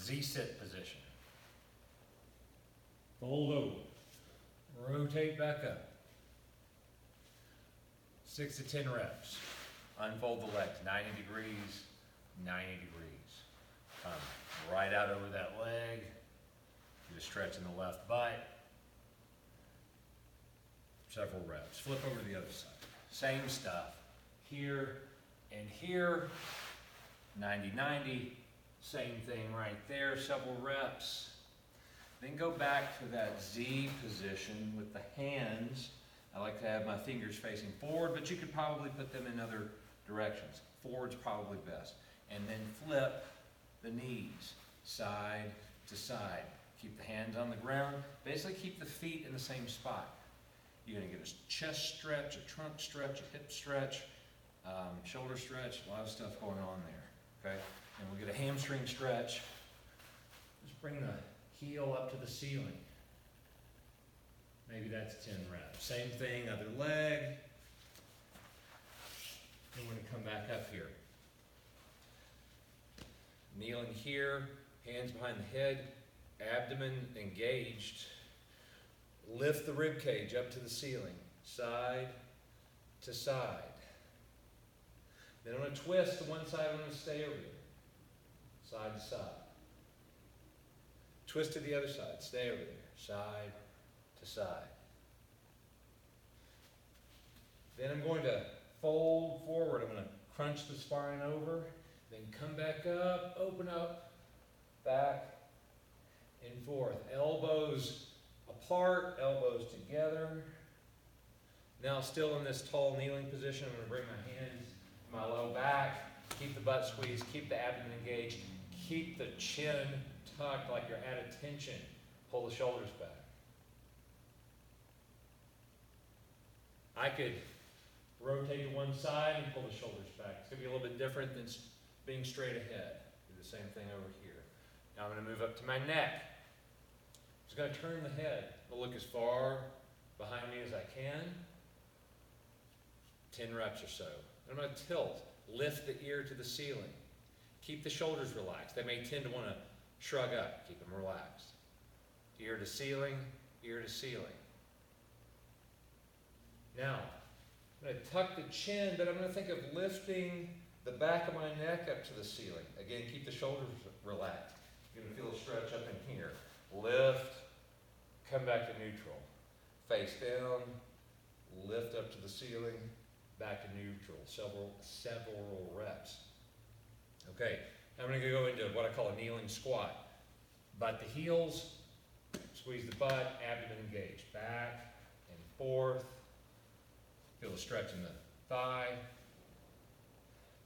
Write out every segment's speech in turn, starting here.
Z-sit position. Fold over. Rotate back up. 6 to 10 reps. Unfold the legs, 90 degrees, 90 degrees. Come right out over that leg. You're stretching the left butt. Several reps. Flip over to the other side. Same stuff. Here and here. 90-90. Same thing right there. Several reps. Then go back to that Z position with the hands. I like to have my fingers facing forward, but you could probably put them in other directions. Forward's probably best. And then flip the knees side to side. Keep the hands on the ground. Basically keep the feet in the same spot. You're going to get a chest stretch, a trunk stretch, a hip stretch, shoulder stretch, a lot of stuff going on there. Okay? And we'll get a hamstring stretch. Just bring the heel up to the ceiling. Maybe that's 10 reps. Same thing, other leg. And we're going to come back up here. Kneeling here, hands behind the head, abdomen engaged. Lift the rib cage up to the ceiling, side to side. Then I'm going to twist to one side, I'm going to stay over there, side to side. Twist to the other side, stay over there, side to side. Then I'm going to fold forward. I'm going to crunch the spine over, then come back up, open up, back and forth. Elbows apart, elbows together. Now still in this tall kneeling position, I'm going to bring my hands to my low back, keep the butt squeezed, keep the abdomen engaged, keep the chin tucked like you're at attention. Pull the shoulders back. I could rotate to one side and pull the shoulders back. It's going to be a little bit different than being straight ahead. Do the same thing over here. Now I'm going to move up to my neck. I'm just going to turn the head. I'll look as far behind me as I can. 10 reps or so. I'm going to tilt. Lift the ear to the ceiling. Keep the shoulders relaxed. They may tend to want to shrug up. Keep them relaxed. Ear to ceiling, ear to ceiling. Now, I'm going to tuck the chin, but I'm going to think of lifting the back of my neck up to the ceiling. Again, keep the shoulders relaxed. You're going to feel a stretch up in here. Lift, come back to neutral. Face down, lift up to the ceiling, back to neutral. Several reps. Okay, now I'm going to go into what I call a kneeling squat. Butt the heels, squeeze the butt, abdomen engaged. Back and forth. Feel the stretch in the thigh.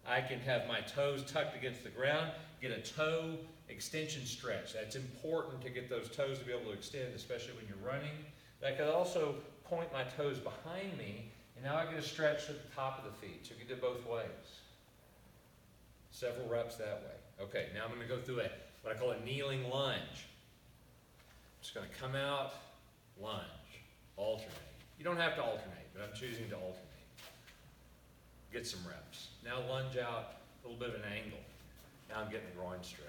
I can have my toes tucked against the ground, get a toe extension stretch. That's important to get those toes to be able to extend, especially when you're running. I could also point my toes behind me, and now I get a stretch at the top of the feet. So you can do it both ways. Several reps that way. Okay, now I'm going to go through what I call a kneeling lunge. I'm just going to come out, lunge, alternate. You don't have to alternate, but I'm choosing to alternate. Get some reps. Now lunge out, a little bit of an angle. Now I'm getting a groin stretch.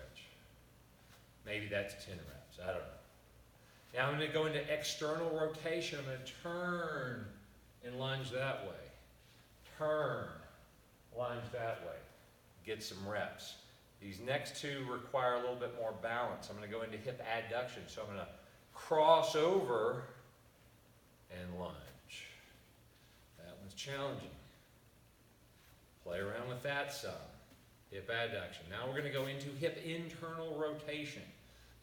Maybe that's 10 reps, I don't know. Now I'm going to go into external rotation. I'm going to turn and lunge that way. Turn, lunge that way. Get some reps. These next two require a little bit more balance. I'm going to go into hip adduction. So I'm going to cross over and lunge. That one's challenging. Play around with that some. Hip adduction. Now we're going to go into hip internal rotation.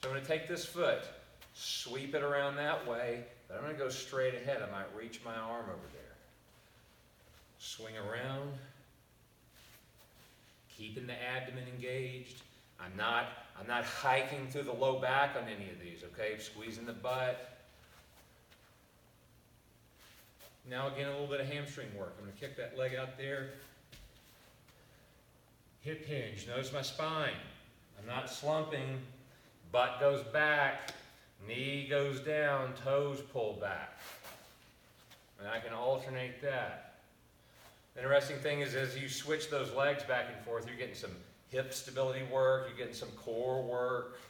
So I'm going to take this foot, sweep it around that way, but I'm going to go straight ahead. I might reach my arm over there. Swing around. Keeping the abdomen engaged. I'm not hiking through the low back on any of these, okay? Squeezing the butt. Now again, a little bit of hamstring work. I'm going to kick that leg out there. Hip hinge. Notice my spine. I'm not slumping. Butt goes back. Knee goes down. Toes pull back. And I can alternate that. The interesting thing is as you switch those legs back and forth, you're getting some hip stability work. You're getting some core work.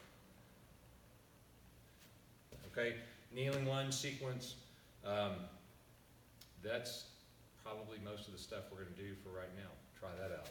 okay? Kneeling lunge sequence, that's probably most of the stuff we're gonna do for right now. Try that out.